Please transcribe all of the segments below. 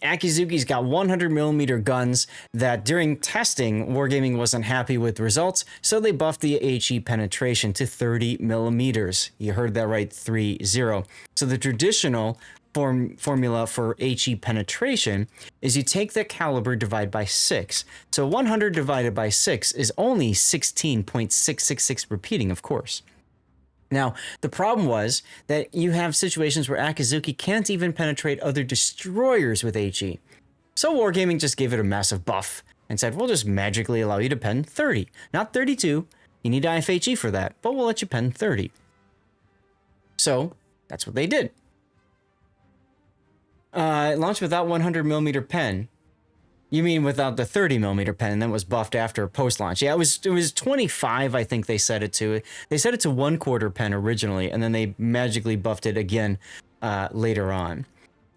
Akizuki's got 100mm guns that during testing, Wargaming wasn't happy with the results, so they buffed the HE penetration to 30mm. You heard that right, 30. So the traditional formula for HE penetration is you take the caliber, divide by 6. So 100 divided by 6 is only 16.666 repeating, of course. Now, the problem was that you have situations where Akizuki can't even penetrate other destroyers with HE. So Wargaming just gave it a massive buff and said, we'll just magically allow you to pen 30. Not 32. You need IFHE for that, but we'll let you pen 30. So that's what they did. It launched without 100mm pen. You mean without the 30mm pen that was buffed after post-launch? Yeah, it was 25, I think they set it to. They set it to 1/4 pen originally, and then they magically buffed it again later on.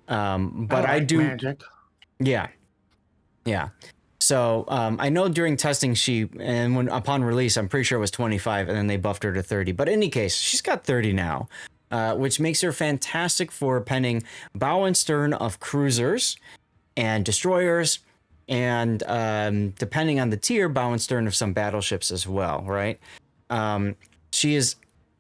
But I do magic. Yeah. So I know during testing upon release, I'm pretty sure it was 25, and then they buffed her to 30. But in any case, she's got 30 now, which makes her fantastic for penning bow and stern of cruisers and destroyers. And depending on the tier, bow and stern of some battleships as well, right? She is,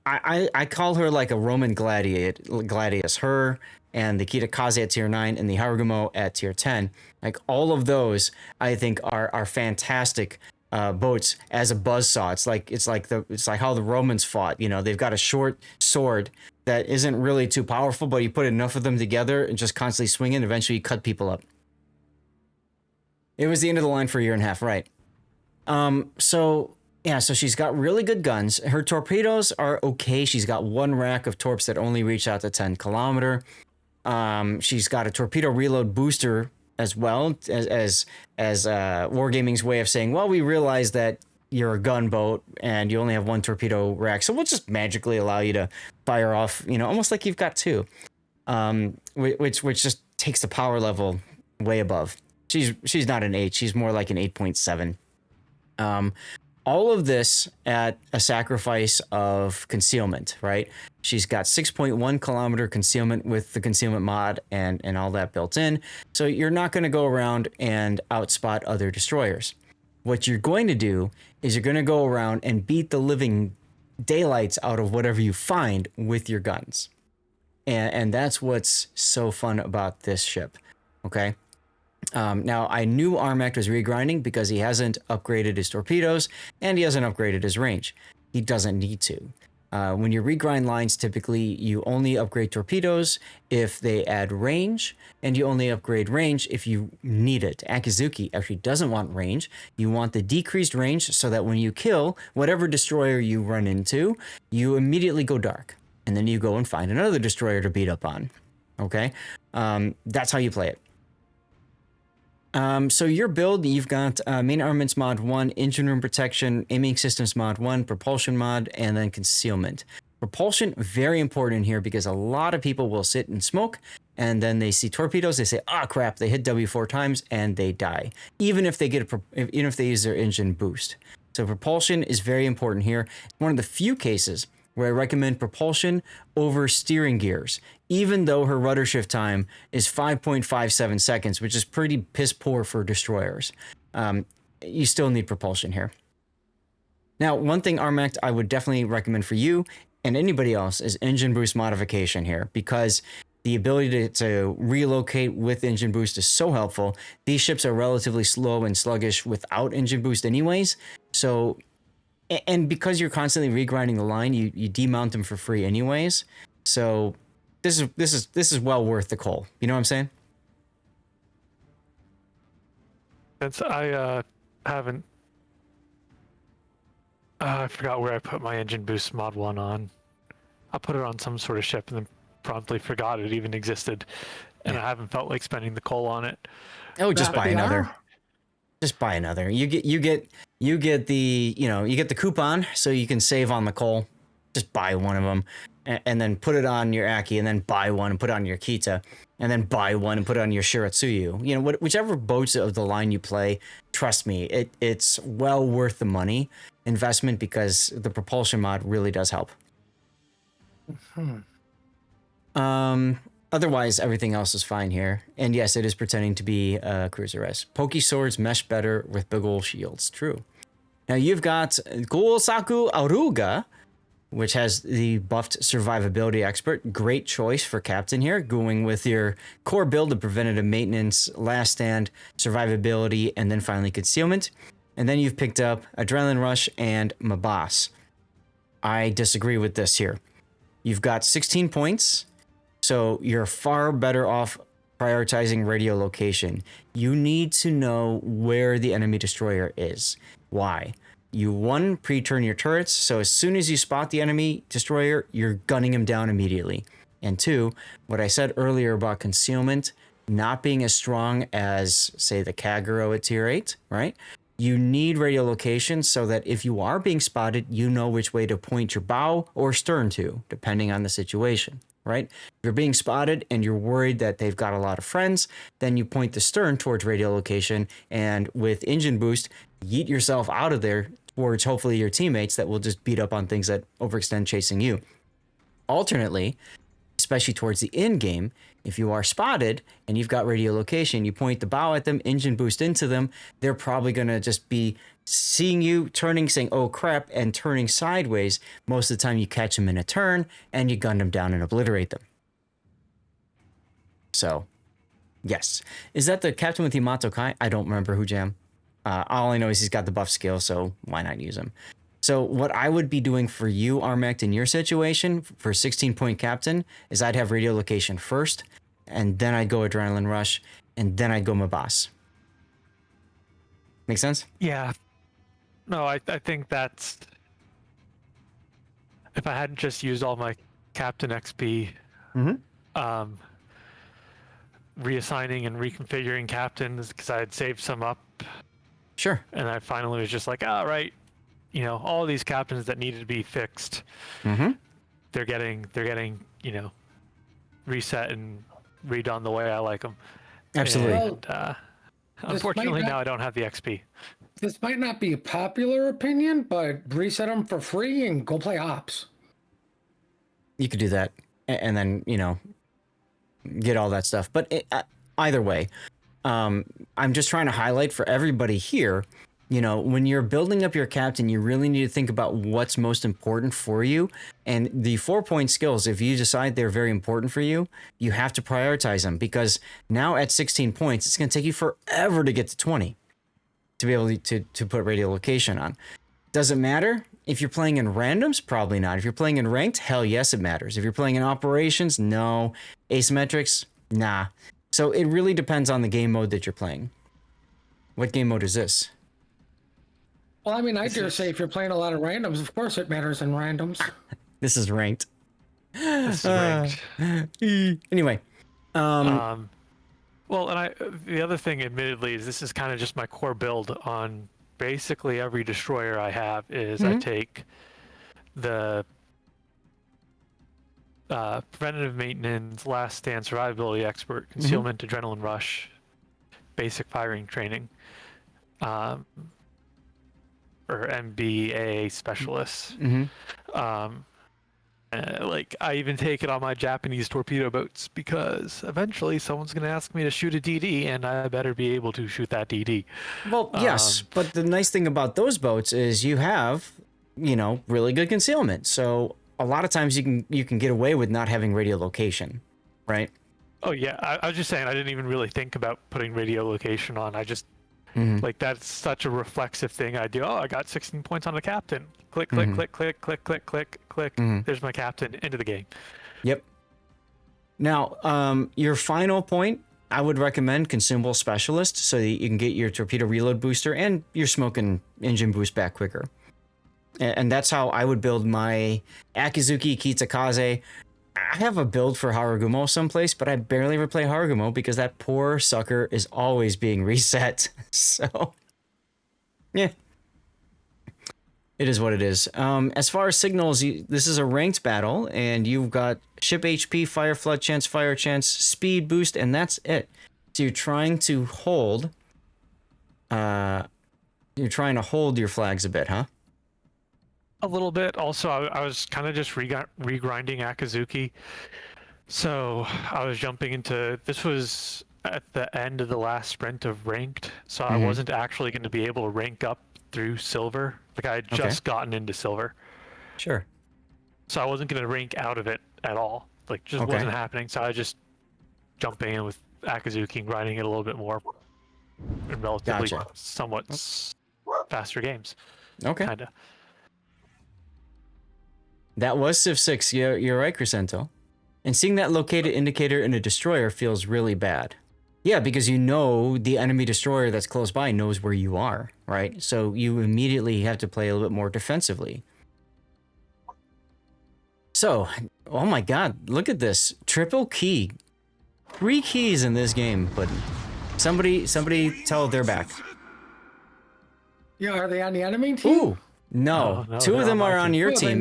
I call her like a Roman gladius. Her and the Kitakaze at tier 9 and the Harugumo at tier 10. Like all of those, I think are fantastic boats as a buzzsaw. It's like how the Romans fought. You know, they've got a short sword that isn't really too powerful, but you put enough of them together and just constantly swing it, eventually you cut people up. It was the end of the line for a year and a half, right? So she's got really good guns. Her torpedoes are okay. She's got one rack of torps that only reach out to 10 kilometer. She's got a torpedo reload booster as well as Wargaming's way of saying, well, we realize that you're a gunboat and you only have one torpedo rack, so we'll just magically allow you to fire off, you know, almost like you've got two, which just takes the power level way above. She's not an 8. She's more like an 8.7. All of this at a sacrifice of concealment, right? She's got 6.1 kilometer concealment with the concealment mod and all that built in. So you're not going to go around and outspot other destroyers. What you're going to do is you're going to go around and beat the living daylights out of whatever you find with your guns. And that's what's so fun about this ship, okay? Now, I knew RMact was regrinding because he hasn't upgraded his torpedoes and he hasn't upgraded his range. He doesn't need to. When you regrind lines, typically you only upgrade torpedoes if they add range, and you only upgrade range if you need it. Akizuki actually doesn't want range. You want the decreased range so that when you kill whatever destroyer you run into, you immediately go dark. And then you go and find another destroyer to beat up on. Okay? That's how you play it. So your build, you've got main armaments mod 1, engine room protection, aiming systems mod 1, propulsion mod, and then concealment. Propulsion, very important here because a lot of people will sit and smoke, and then they see torpedoes, they say, "Ah, crap!" They hit W 4 times and they die, even if they even if they use their engine boost. So propulsion is very important here. It's one of the few cases where I recommend propulsion over steering gears, even though her rudder shift time is 5.57 seconds, which is pretty piss poor for destroyers. You still need propulsion here. Now, one thing, RMact, I would definitely recommend for you and anybody else is engine boost modification here, because the ability to relocate with engine boost is so helpful. These ships are relatively slow and sluggish without engine boost anyways, so... And because you're constantly regrinding the line, you demount them for free anyways. So this is well worth the coal. You know what I'm saying? Since I haven't, I forgot where I put my engine boost mod 1 on. I put it on some sort of ship and then promptly forgot it even existed, and I haven't felt like spending the coal on it. Oh, just buy another. Just buy another. You get the, you know, you get the coupon so you can save on the coal. Just buy one of them and then put it on your Aki, and then buy one and put it on your Kita, and then buy one and put it on your Shiratsuyu. You know, whichever boats of the line you play, trust me, it's well worth the money investment because the propulsion mod really does help. Otherwise, everything else is fine here. And yes, it is pretending to be Cruiser S. Pokey swords mesh better with big ol' shields. True. Now you've got Gulsaku Aruga, which has the buffed survivability expert. Great choice for captain here, going with your core build of preventative maintenance, last stand, survivability, and then finally concealment. And then you've picked up Adrenaline Rush and Mabas. I disagree with this here. You've got 16 points, so you're far better off prioritizing radio location. You need to know where the enemy destroyer is. Why? You, one, pre-turn your turrets, so as soon as you spot the enemy destroyer, you're gunning him down immediately. And two, what I said earlier about concealment not being as strong as, say, the Kagero at tier 8, right? You need radio location so that if you are being spotted, you know which way to point your bow or stern to, depending on the situation, right? If you're being spotted and you're worried that they've got a lot of friends, then you point the stern towards radio location, and with engine boost, yeet yourself out of there towards hopefully your teammates that will just beat up on things that overextend chasing you. Alternately, especially towards the end game, if you are spotted and you've got radio location, you point the bow at them, engine boost into them, they're probably going to just be seeing you, turning, saying, oh crap, and turning sideways. Most of the time you catch them in a turn and you gun them down and obliterate them. So, yes. Is that the captain with Yamato Kai? I don't remember who jam. All I know is he's got the buff skill, so why not use him? So what I would be doing for you, RMact, in your situation, for 16-point captain, is I'd have radio location first, and then I'd go Adrenaline Rush, and then I'd go Mabas. Make sense? Yeah. No, I think that's... If I hadn't just used all my Captain XP, reassigning and reconfiguring captains, because I had saved some up. Sure. And I finally was just like, all right, you know, all these captains that needed to be fixed, they're getting, you know, reset and redone the way I like them. Absolutely. And, unfortunately, now I don't have the XP. This might not be a popular opinion, but reset them for free and go play ops. You could do that, and then, you know, get all that stuff. But either way, I'm just trying to highlight for everybody here, you know, when you're building up your captain, you really need to think about what's most important for you. And the 4-point skills, if you decide they're very important for you, you have to prioritize them, because now at 16 points, it's going to take you forever to get to 20 to be able to put radio location on. Does it matter? If you're playing in randoms, probably not. If you're playing in ranked, hell yes, it matters. If you're playing in operations, no. Asymmetrics, nah. So it really depends on the game mode that you're playing. What game mode is this? Well, I mean, I dare say if you're playing a lot of randoms, of course it matters in randoms. This is ranked. This is ranked. Anyway. Well, and the other thing, admittedly, is this is kind of just my core build on basically every destroyer I have is I take the preventative maintenance, last stand, survivability expert, concealment, adrenaline rush, basic firing training, or MBA specialists. Like, I even take it on my Japanese torpedo boats, because eventually someone's going to ask me to shoot a DD, and I better be able to shoot that DD. Well, yes, but the nice thing about those boats is you have, you know, really good concealment. So a lot of times you can get away with not having radio location, right? Oh yeah, I was just saying I didn't even really think about putting radio location on. I just like, that's such a reflexive thing I do. Oh, I got 16 points on the captain. Click, click, click, click, click, click, click, click. There's my captain, into the game. Yep. Now, your final point, I would recommend consumable specialist, so that you can get your torpedo reload booster and your smoke and engine boost back quicker. And that's how I would build my Akizuki Kitakaze. I have a build for Harugumo someplace, but I barely ever play Harugumo because that poor sucker is always being reset. So, yeah. It is what it is. As far as signals, this is a ranked battle, and you've got ship HP, fire flood chance, fire chance, speed boost, and that's it. So you're trying to hold... you're trying to hold your flags a bit, huh? A little bit. Also, I was kind of just regrinding Akizuki So I was jumping into, this was at the end of the last sprint of ranked, so I wasn't actually going to be able to rank up through silver. Like I had just gotten into silver. Sure. So I wasn't going to rank out of it at all. Like just wasn't happening. So I was just jumping in with Akizuki and grinding it a little bit more in relatively somewhat faster games. Okay. Kinda. That was Civ 6. You're right, Crescento. And seeing that located indicator in a destroyer feels really bad. Yeah, because you know the enemy destroyer that's close by knows where you are, right? So you immediately have to play a little bit more defensively. So, oh my god, look at this. Triple key. 3 keys in this game, but somebody tell they're back. Yeah, are they on the enemy team? Ooh, no. 2 of them are on your team.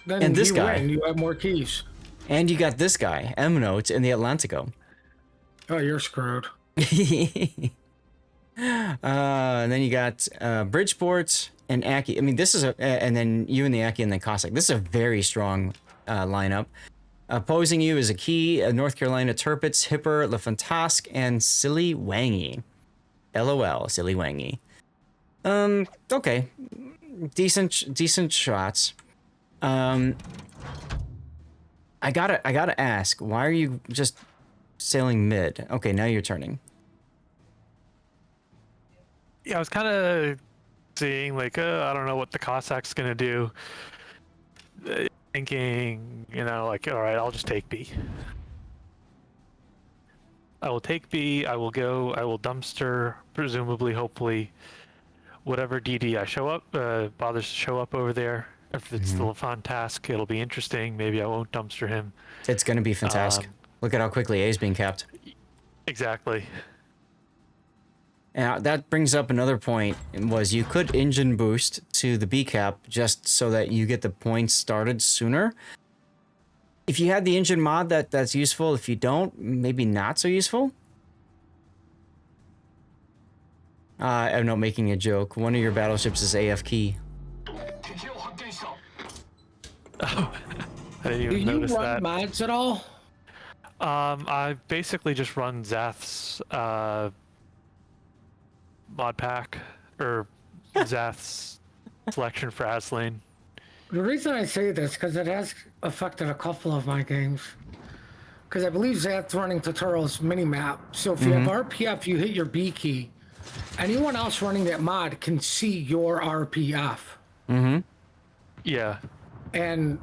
Then and this you guy. win. You have more keys. And you got this guy, mknote, in the Atlantico. Oh, you're screwed. And then you got Bridgeport and Aki. I mean, this is and then you and the Aki and then Cossack. This is a very strong lineup. Opposing you is a Key, North Carolina Turpitz, Hipper, Le Fantasque, and Silly Wangy. LOL, Silly Wangy. Okay. Decent shots. I gotta ask, why are you just sailing mid? Okay, now you're turning. Yeah, I was kind of seeing like, I don't know what the Cossack's gonna do. Thinking, you know, like, all right, I'll just take B. I will take B. I will dumpster, presumably, hopefully, whatever DD I show up, bothers to show up over there. If it's the fun task, it'll be interesting. Maybe I won't dumpster him. It's gonna be fantastic. Look at how quickly A is being capped. Exactly. Now that brings up another point, was you could engine boost to the B cap just so that you get the points started sooner. If you had the engine mod, that's useful. If you don't, maybe not so useful. I'm not making a joke. One of your battleships is AF Key. Oh, I didn't even notice that. Do you run mods at all? I basically just run Zath's mod pack, or Zath's selection for Aslane. The reason I say this because it has affected a couple of my games. Because I believe Zath's running tutorials minimap. So if you have RPF, you hit your B key. Anyone else running that mod can see your RPF. Yeah. And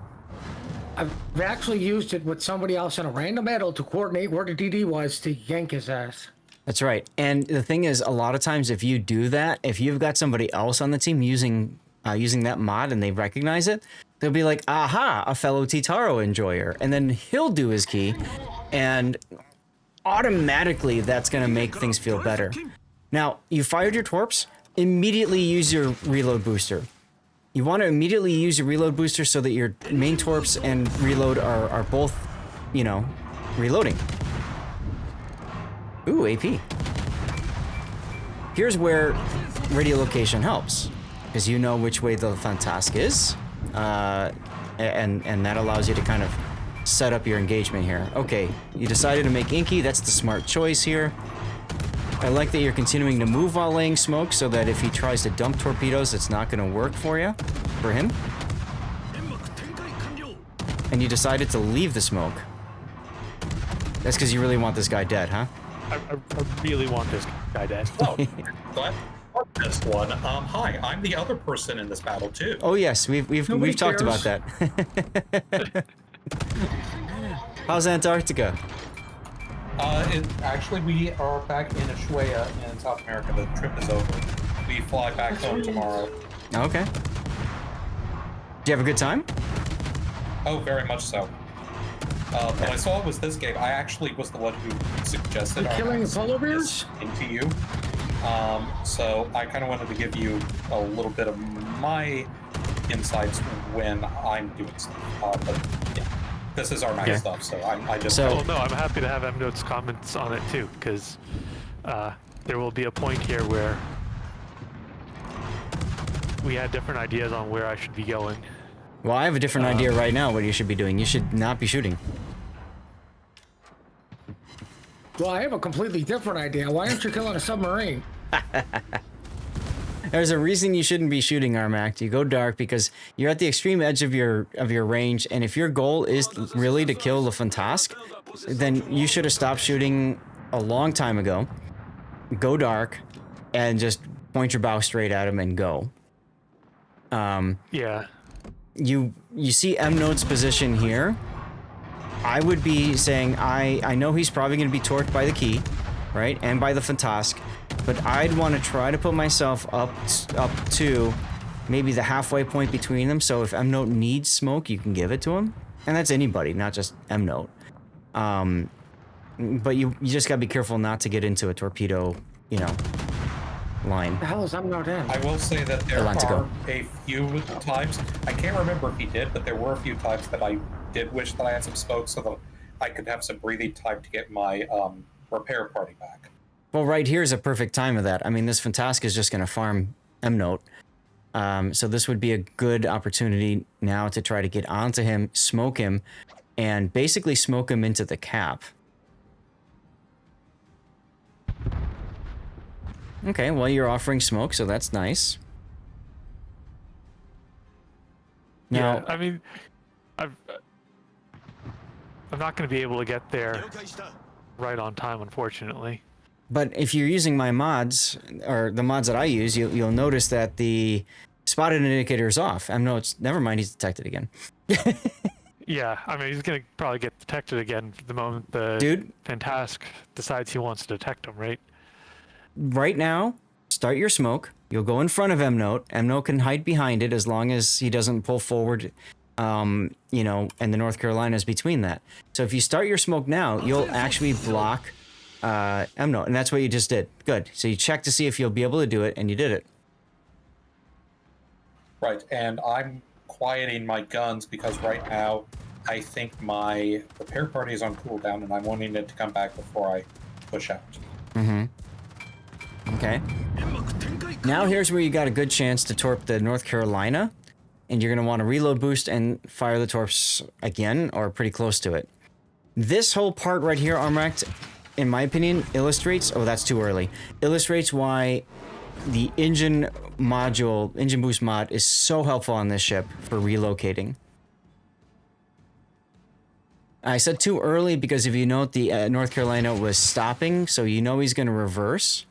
I've actually used it with somebody else in a random battle to coordinate where the DD was to yank his ass. That's right. And the thing is, a lot of times if you do that, if you've got somebody else on the team using that mod and they recognize it, they'll be like, aha, a fellow Titaro enjoyer. And then he'll do his key, and automatically that's going to make things feel better. Now, you fired your torps, immediately use your reload booster. You want to immediately use your reload booster so that your main torps and reload are both, you know, reloading. Ooh, AP. Here's where radiolocation helps, because you know which way the Fantasque is, and that allows you to kind of set up your engagement here. Okay, you decided to make Inky. That's the smart choice here. I like that you're continuing to move while laying smoke so that if he tries to dump torpedoes, it's not going to work for him. And you decided to leave the smoke. That's because you really want this guy dead, huh? I really want this guy dead. Oh, glad this one. Hi, I'm the other person in this battle too. Oh yes, we've talked about that. How's Antarctica? Actually, we are back in Ushuaia in South America. The trip is over. We fly back home tomorrow. Okay. Do you have a good time? Oh, very much so. When I saw it was this game, I actually was the one who suggested killing polar bears into you. So I kind of wanted to give you a little bit of my insights when I'm doing stuff. But yeah, this is RMact stuff, so I just. So well, no, I'm happy to have mknote's comments on it too, because there will be a point here where we had different ideas on where I should be going. Well, I have a different idea right now what you should be doing. You should not be shooting. Well, I have a completely different idea. Why aren't you killing a submarine? There's a reason you shouldn't be shooting RMact. You go dark because you're at the extreme edge of your range, and if your goal is really to kill the Phanteks, then you should have stopped shooting a long time ago. Go dark, and just point your bow straight at him and go. Yeah. You see mknote's position here. I would be saying I know he's probably going to be torqued by the key, right, and by the Phanteks. But I'd want to try to put myself up to maybe the halfway point between them. So if mknote needs smoke, you can give it to him. And that's anybody, not just mknote. But you just gotta be careful not to get into a torpedo, you know, line. The hell is mknote in? I will say that there are a few times, I can't remember if he did, but there were a few times that I did wish that I had some smoke so that I could have some breathing time to get my repair party back. Well, right here is a perfect time of that. I mean, this Phanteks is just going to farm mknote. So this would be a good opportunity now to try to get onto him, smoke him, and basically smoke him into the cap. Okay, well, you're offering smoke, so that's nice. Now, Yeah, I mean, I'm not going to be able to get there right on time, unfortunately. but if you're using my mods, or the mods that I use, you'll notice that the spotted indicator is off. mknote's, never mind, he's detected again. Yeah, I mean, he's going to probably get detected again the moment the Phanteks decides he wants to detect him, right? Right now, start your smoke. You'll go in front of mknote. mknote can hide behind it as long as he doesn't pull forward, you know, and the North Carolina is between that. So if you start your smoke now, you'll actually block mknote, and that's what you just did. Good. So you check to see if you'll be able to do it, and you did it. Right, and I'm quieting my guns because right now I think my repair party is on cooldown and I'm wanting it to come back before I push out. Mm-hmm. Okay. Now here's where you got a good chance to torp the North Carolina, and you're going to want to reload boost and fire the torps again, or pretty close to it. This whole part right here, RMact, in my opinion, illustrates... Oh, that's too early. Illustrates why the engine boost mod is so helpful on this ship for relocating. I said too early because if you note, the North Carolina was stopping, so you know he's going to reverse.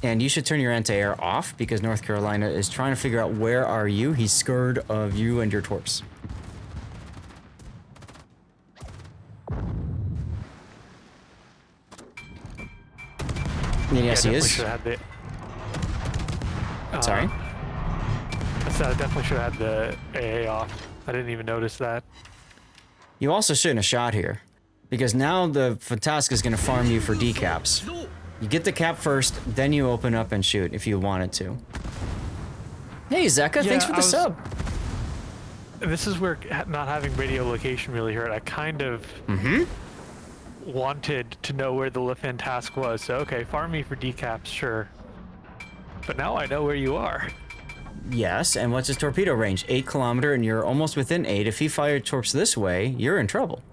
And you should turn your anti-air off because North Carolina is trying to figure out where are you. He's scared of you and your torps. Yes, he is. Sorry? I said I definitely should have had the AA off. I didn't even notice that. You also shouldn't have shot here, because now the Phanteks is going to farm you for decaps. You get the cap first, then you open up and shoot if you wanted to. Hey, Zeka, thanks for the sub. This is where not having radio location really hurt. I kind of wanted to know where the Phanteks was. So, okay, farm me for decaps, sure. But now I know where you are. Yes, and what's his torpedo range? 8 kilometer, and you're almost within 8. If he fired torps this way, you're in trouble.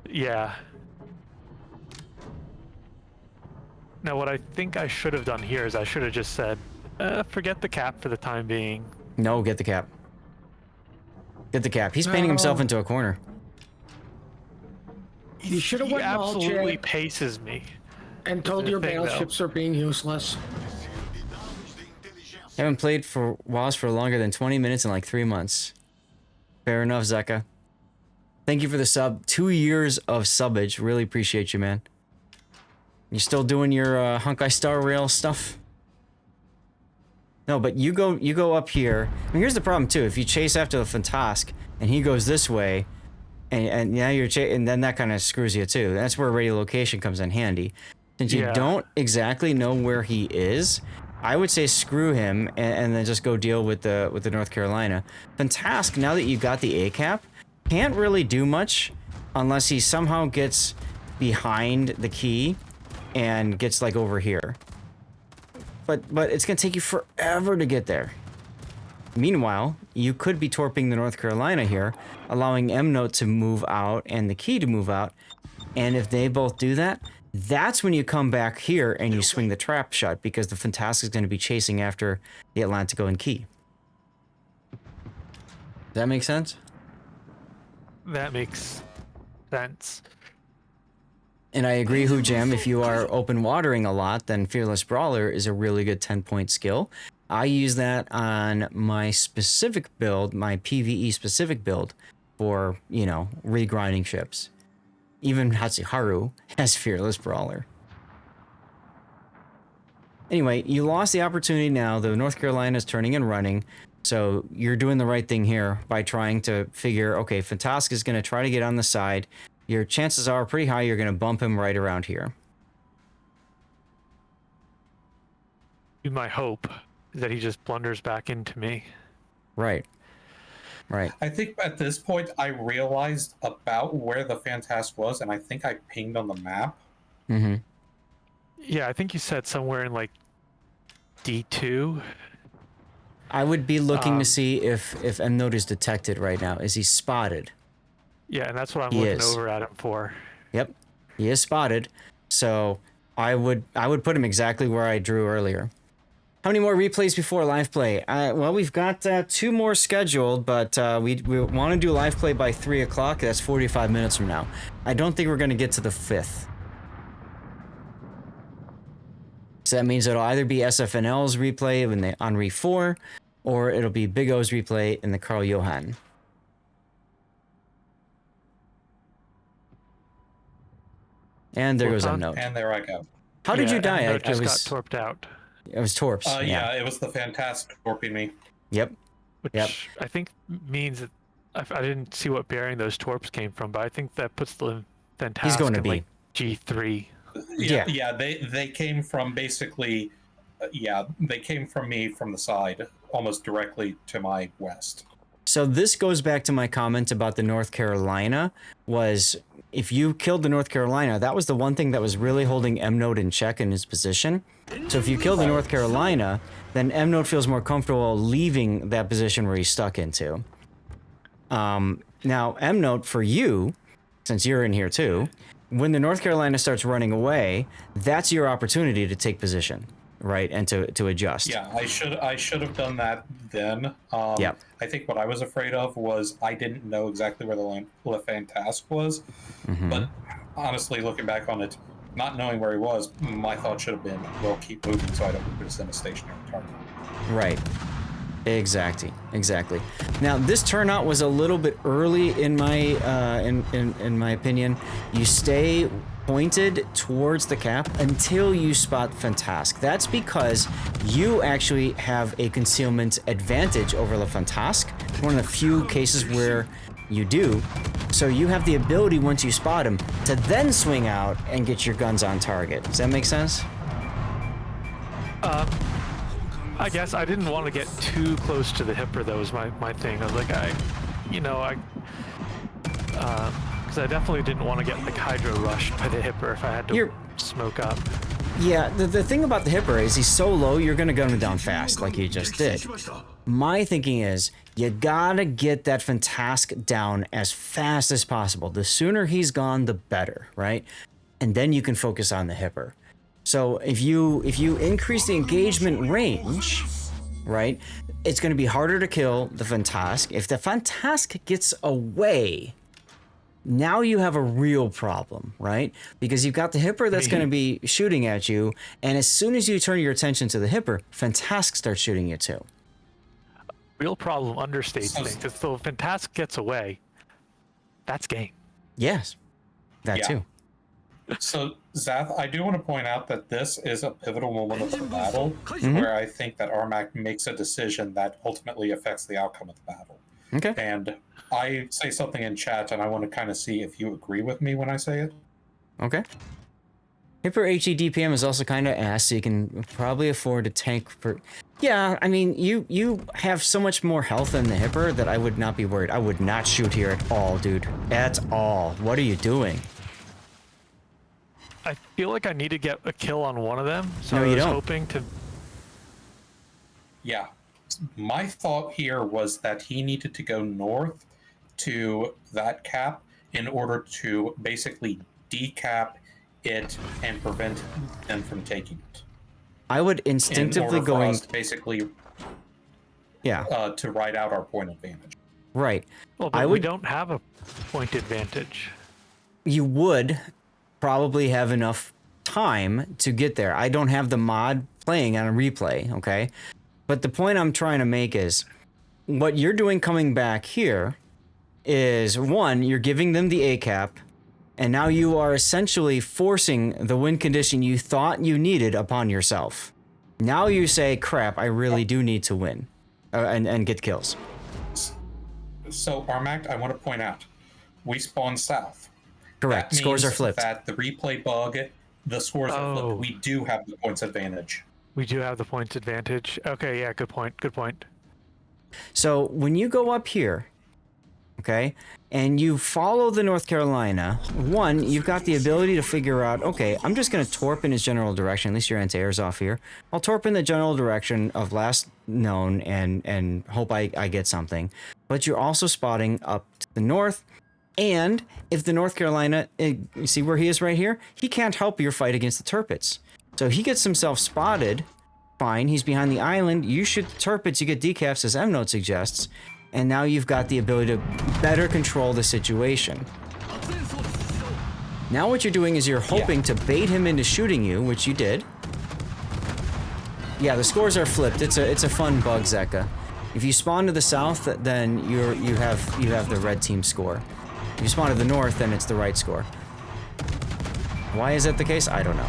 Yeah. Now, what I think I should have done here is I should have just said, forget the cap for the time being. No, get the cap. Get the cap. He's painting himself into a corner. You should have went He absolutely Baltic paces me. and told your battleships are being useless. Haven't played for WoWs for longer than 20 minutes in like 3 months. Fair enough, Zeka. Thank you for the sub. 2 years of subbage. Really appreciate you, man. You still doing your Honkai Star Rail stuff? No, but you go up here. I mean, here's the problem too. If you chase after the Phanteks and he goes this way, and now you're and then that kind of screws you too. That's where radio location comes in handy. Since you don't exactly know where he is, I would say screw him and then just go deal with the North Carolina. Phanteks, now that you got the A cap, can't really do much unless he somehow gets behind the key and gets like over here. But it's gonna take you forever to get there. Meanwhile, you could be torping the North Carolina here, allowing mknote to move out and the key to move out, And if they both do that, that's when you come back here and you swing the trap shut, because the Phanteks is going to be chasing after the Atlantico and Key. Does that make sense? That makes sense. And I agree, Jam, if you are open watering a lot, then Fearless Brawler is a really good 10-point skill. I use that on my specific build, my PvE specific build for, you know, regrinding ships. Even Hatsuharu has Fearless Brawler. Anyway, you lost the opportunity now. The North Carolina is turning and running. So you're doing the right thing here by trying to figure, okay, Phanteks is going to try to get on the side. Your chances are pretty high you're going to bump him right around here. My hope is that he just blunders back into me. Right. Right. I think at this point I realized about where the Phanteks was, and I think I pinged on the map. Mm-hmm. Yeah, I think you said somewhere in like D2. I would be looking to see if mknote is detected right now. Is he spotted? Yeah, and that's what I'm He looking is. over at him for. Yep, he is spotted. So I would put him exactly where I drew earlier. How many more replays before live play? Well, we've got 2 more scheduled, but we want to do live play by 3 o'clock. That's 45 minutes from now. I don't think we're going to get to the 5th. So that means it'll either be SFNL's replay in the Henri 4, or it'll be Big O's replay in the Carl Johan. And there goes mknote. And there I go. How did you die? I just got torped out. It was torps. Yeah, it was the Phanteks torping me. Yep. Which Yep. I think means that I didn't see what bearing those torps came from, but I think that puts the Phanteks He's going to in be like G3. Yeah, they came from basically, they came from me from the side, almost directly to my west. So this goes back to my comment about the North Carolina, was if you killed the North Carolina, that was the one thing that was really holding mknote in check in his position. So if you kill the North Carolina, then mknote feels more comfortable leaving that position where he's stuck into. Now, mknote, for you, since you're in here too, when the North Carolina starts running away, that's your opportunity to take position, right? And to adjust. Yeah, I should have done that then. Yep. I think what I was afraid of was I didn't know exactly where the Phanteks was. Mm-hmm. But honestly, looking back on it, not knowing where he was, my thought should have been, well, keep moving so I don't present a stationary target. Right. Exactly. Now, this turnout was a little bit early in my in my opinion. You stay pointed towards the cap until you spot Phanteks. That's because you actually have a concealment advantage over the Phanteks. One of the few cases where you do. So you have the ability, once you spot him, to then swing out and get your guns on target. Does that make sense? I guess I didn't want to get too close to the hipper. That was my thing. I was like, because I definitely didn't want to get like hydro rushed by the hipper if I had to smoke up. Yeah, the thing about the hipper is he's so low, you're gonna gun him down fast, like you just did. My thinking is, you gotta get that Phanteks down as fast as possible. The sooner he's gone, the better, right? And then you can focus on the hipper. So if you increase the engagement range, right, it's going to be harder to kill the Phanteks. If the Phanteks gets away, now you have a real problem, right? Because you've got the hipper that's going to be shooting at you, and as soon as you turn your attention to the hipper, Phanteks starts shooting you too. Real problem understates things. Because if the Phanteks gets away, that's game. Yes, that too. So, Zath, I do want to point out that this is a pivotal moment of the battle where I think that RMact makes a decision that ultimately affects the outcome of the battle. Okay. And I say something in chat, and I want to kind of see if you agree with me when I say it. Okay. Hipper HE DPM is also kind of ass, so you can probably afford to tank for... Yeah, I mean, you have so much more health than the hipper that I would not be worried. I would not shoot here at all, dude. At all. What are you doing? I feel like I need to get a kill on one of them, so No, I you was don't. hoping to... Yeah. My thought here was that he needed to go north to that cap in order to basically decap it and prevent them from taking it. I would In instinctively order for going, us to basically yeah, to ride out our point advantage. right. Well, but I we would, don't have a point advantage. you would probably have enough time to get there. I don't have the mod playing on a replay, okay? But the point I'm trying to make is what you're doing coming back here is, one, you're giving them the A cap, and now you are essentially forcing the win condition you thought you needed upon yourself. Now you say, crap, I really do need to win and get kills. So, RMact, I want to point out, we spawn south. Correct. That Scores are means flipped. That the replay bug, the scores are Oh. flipped. We do have the points advantage. We do have the points advantage. Okay, yeah, good point. Good point. So when you go up here, okay, and you follow the North Carolina, one, you've got the ability to figure out, okay, I'm just going to torp in his general direction. At least your anti-air's off here. I'll torp in the general direction of last known and hope I get something. But you're also spotting up to the north. And if the North Carolina, you see where he is right here? He can't help your fight against the Turpits. So he gets himself spotted. Fine, he's behind the island. You shoot the Turpits, you get decaps, as mknote suggests. And now you've got the ability to better control the situation. Now what you're doing is you're hoping to bait him into shooting you, which you did. Yeah, the scores are flipped. It's a fun bug, Zeka. If you spawn to the south, then you have the red team score. If you spawn to the north, then it's the right score. Why is that the case? I don't know.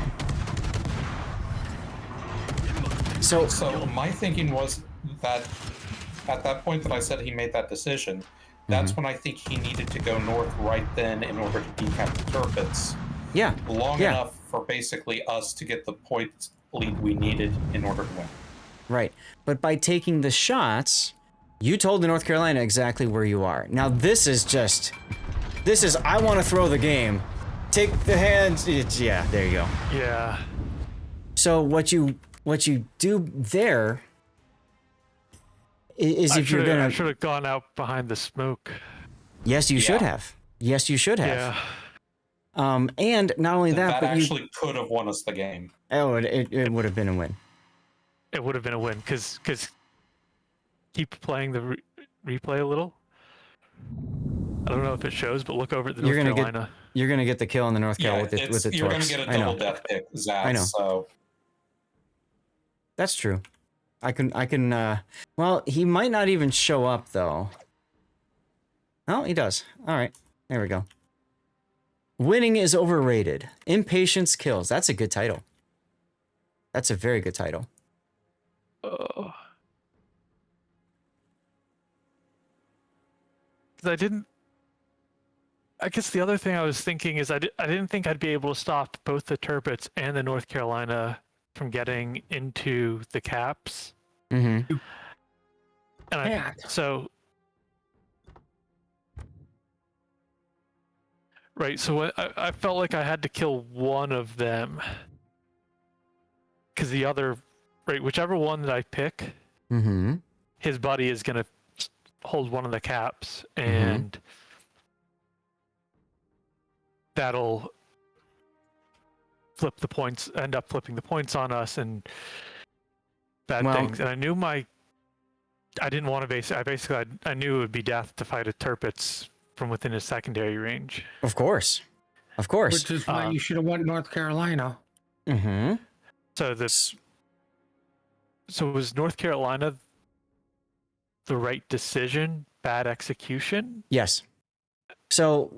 So my thinking was that at that point that I said he made that decision, that's when I think he needed to go north right then in order to decap the Turpits. yeah, Long yeah. enough for basically us to get the point lead we needed in order to win. Right. But by taking the shots, you told the North Carolina exactly where you are. Now this is I want to throw the game. Take the hands. Yeah, there you go. Yeah. So what you do there is if you're I gonna. should have gone out behind the smoke. Yes, you should have. Yes, you should have. Yeah. And not only that, That but actually could have won us the game. it would have been a win. It would have been a win because keep playing the replay a little. I don't know if it shows, but look over at the North Carolina. You're gonna get the kill on the North Carolina with the you're going torps. to get a I know. double death pick, Zach. I know. So That's true. I can, well, he might not even show up, though. Oh, he does. All right. There we go. Winning is overrated. Impatience kills. That's a good title. That's a very good title. Because I guess the other thing I was thinking is I didn't think I'd be able to stop both the Turpits and the North Carolina from getting into the caps. Mm-hmm. And so I felt like I had to kill one of them. Because the other, whichever one that I pick, his buddy is going to hold one of the caps, and that'll flip the points, end up flipping the points on us and bad things. And I knew I didn't want to I knew it would be death to fight a Turpits from within his secondary range. Of course. Which is why you should have went North Carolina. Mm-hmm. So was North Carolina the right decision? Bad execution? Yes. So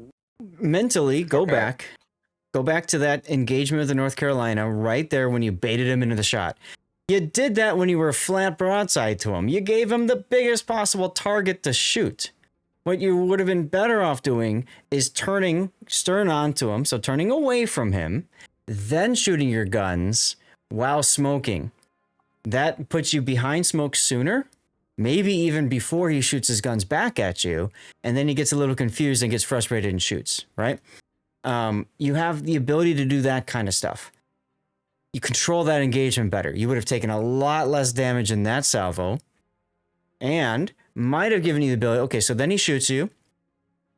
mentally, go back to that engagement with the North Carolina right there when you baited him into the shot. You did that when you were flat broadside to him. You gave him the biggest possible target to shoot. What you would have been better off doing is turning stern onto him, so turning away from him, then shooting your guns while smoking. That puts you behind smoke sooner, maybe even before he shoots his guns back at you, and then he gets a little confused and gets frustrated and shoots, right? You have the ability to do that kind of stuff. You control that engagement better. You would have taken a lot less damage in that salvo, and might have given you the ability. Okay, so then he shoots you.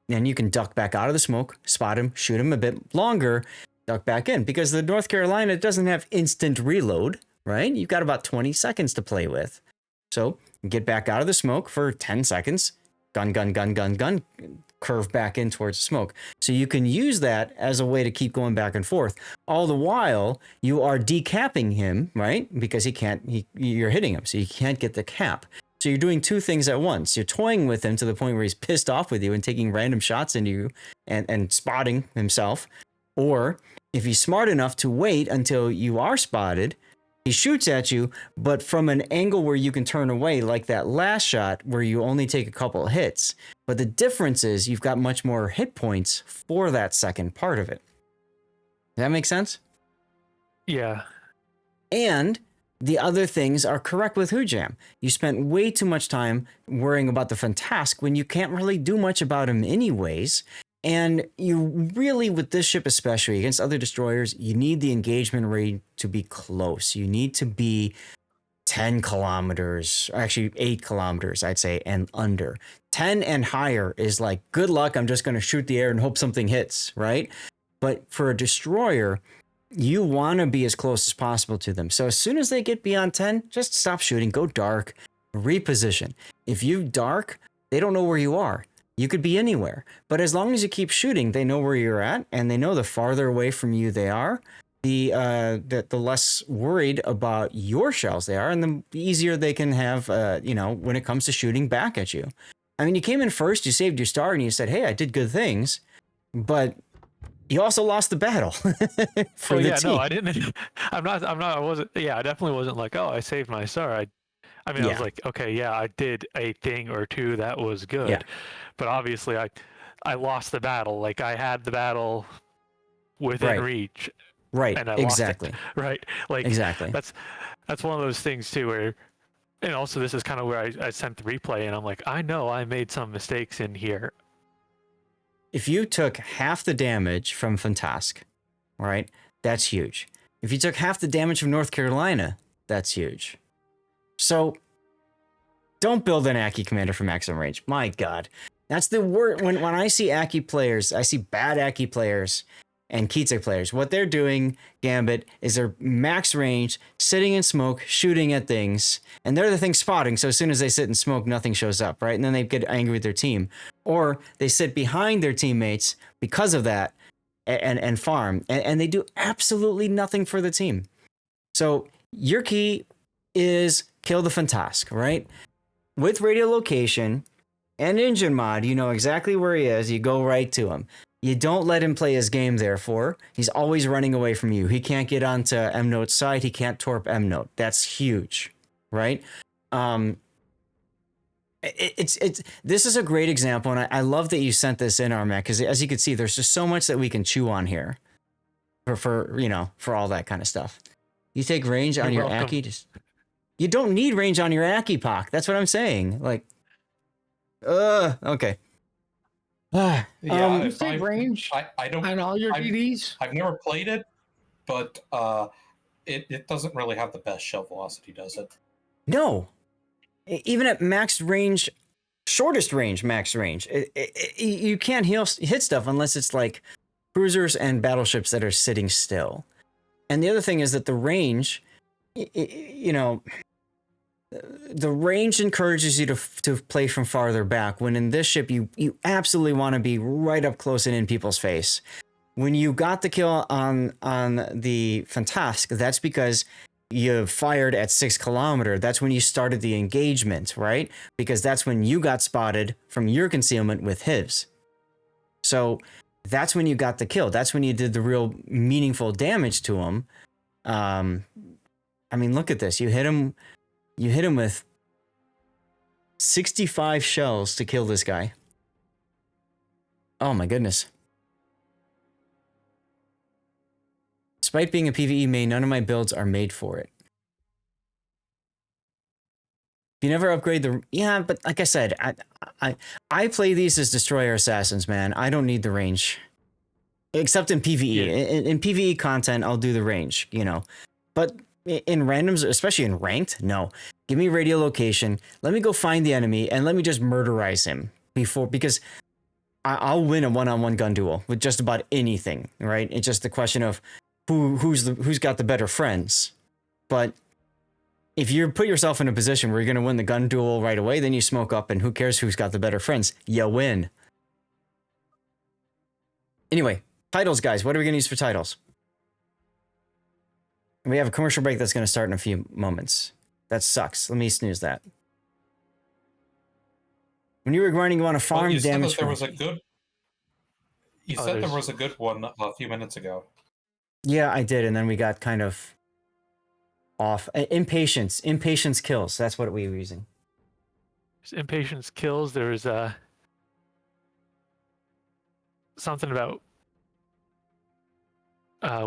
And you can duck back out of the smoke, spot him, shoot him a bit longer, duck back in. Because the North Carolina doesn't have instant reload, right? You've got about 20 seconds to play with. So get back out of the smoke for 10 seconds, gun, curve back in towards the smoke. So you can use that as a way to keep going back and forth. All the while you are decapping him, right? Because you're hitting him, so you can't get the cap. So you're doing two things at once. You're toying with him to the point where he's pissed off with you and taking random shots into you and spotting himself. Or if he's smart enough to wait until you are spotted, he shoots at you, but from an angle where you can turn away, like that last shot where you only take a couple of hits. But the difference is you've got much more hit points for that second part of it. Does that make sense? Yeah. And the other things are correct with Hujam. You spent way too much time worrying about the Phanteks when you can't really do much about him anyways. And you really, with this ship especially, against other destroyers, you need the engagement rate to be close. You need to be 10 kilometers, actually 8 kilometers, I'd say, and under. 10 and higher is like, good luck, I'm just going to shoot the air and hope something hits, right? But for a destroyer, you want to be as close as possible to them. So as soon as they get beyond 10, just stop shooting, go dark, reposition. If you dark, they don't know where you are. You could be anywhere, but as long as you keep shooting, they know where you're at, and they know the farther away from you they are, the less worried about your shells they are, and the easier they can have, when it comes to shooting back at you. I mean, you came in first, you saved your star, and you said, "Hey, I did good things," but you also lost the battle for the team. No, I didn't. I wasn't. Yeah, I definitely wasn't like, oh, I saved my star. I was like, okay, yeah, I did a thing or two that was good. Yeah. But obviously I lost the battle. Like, I had the battle within reach. Right. And I exactly. lost it. Right. Like, exactly. That's one of those things too where, and also this is kind of where I sent the replay and I'm like, I know I made some mistakes in here. If you took half the damage from Phanteks, right, that's huge. If you took half the damage from North Carolina, that's huge. So don't build an Aki commander for maximum range. My God. That's the word. When I see Aki players, I see bad Aki players and Kitze players. What they're doing, Gambit, is they're max range, sitting in smoke, shooting at things, and they're the thing spotting. So as soon as they sit in smoke, nothing shows up, right? And then they get angry with their team. Or they sit behind their teammates because of that and farm. And they do absolutely nothing for the team. So your key is kill the Phanteks, right? With radio location and engine mod, you know exactly where he is. You go right to him. You don't let him play his game, therefore. He's always running away from you. He can't get onto mknote's side. He can't torp mknote. That's huge, right? This is a great example, and I love that you sent this in, RMact, because as you can see, there's just so much that we can chew on here for all that kind of stuff. You take range on your Aki, you don't need range on your Aki Pak. That's what I'm saying. Like, okay. You take range I don't. on all your DDs? I've never played it, but it doesn't really have the best shell velocity, does it? No. Even at max range, shortest range, max range, you can't hit stuff unless it's like cruisers and battleships that are sitting still. And the other thing is that the range, the range encourages you to play from farther back, when in this ship, you absolutely want to be right up close and in people's face. When you got the kill on the Phanteks, that's because you fired at 6 kilometers. That's when you started the engagement, right? Because that's when you got spotted from your concealment with his. So that's when you got the kill. That's when you did the real meaningful damage to him. I mean, look at this. You hit him with 65 shells to kill this guy. Oh my goodness. Despite being a PvE main, none of my builds are made for it. If you never upgrade but like I said, I play these as destroyer assassins, man. I don't need the range. Except in PvE. Yeah. In PvE content, I'll do the range, But in randoms, especially in ranked, no. Give me radio location. Let me go find the enemy and let me just murderize him because I'll win a one-on-one gun duel with just about anything, right? It's just a question of who's got the better friends. But if you put yourself in a position where you're going to win the gun duel right away, then you smoke up, and who cares who's got the better friends? You win. Anyway, titles, guys. What are we going to use for titles? We have a commercial break that's going to start in a few moments. That sucks. Let me snooze that. When you were grinding, you want to farm damage. There was a good. You said there was a good one a few minutes ago. Yeah, I did, and then we got kind of off. Impatience kills. That's what we were using. Impatience kills. There's something about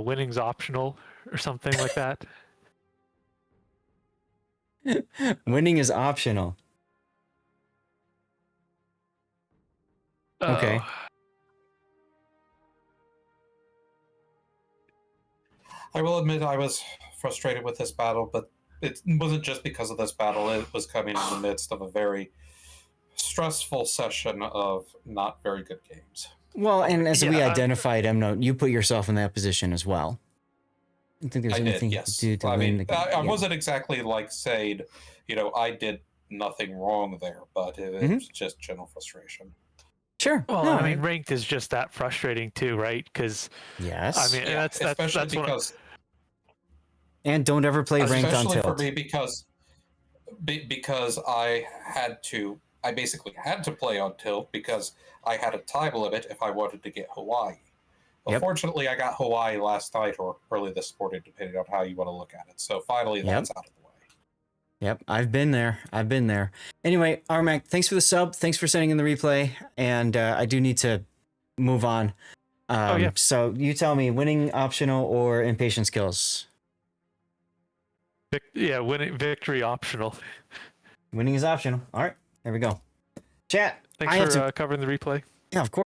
winning's optional or something like that. Winning is optional. Okay. I will admit I was frustrated with this battle, but it wasn't just because of this battle. It was coming in the midst of a very stressful session of not very good games. Well, and as we identified, mknote, you put yourself in that position as well. I don't think there's anything you could do to win the game. I wasn't exactly like saying, I did nothing wrong there, but it was just general frustration. Sure. Well, no, I mean, ranked is just that frustrating too, right? Because yes, I mean, that's because. And don't ever play ranked on tilt. Especially for me because I basically had to play on tilt because I had a time limit if I wanted to get Hawaii. Well, fortunately, I got Hawaii last night or early this morning, depending on how you want to look at it. So finally, that's out of the way. Yep, I've been there. Anyway, RMact, thanks for the sub. Thanks for sending in the replay. And I do need to move on. So you tell me, winning optional or impatience kills? Winning victory optional. Winning is optional. All right, there we go. Chat. Thanks for covering the replay. Yeah, of course.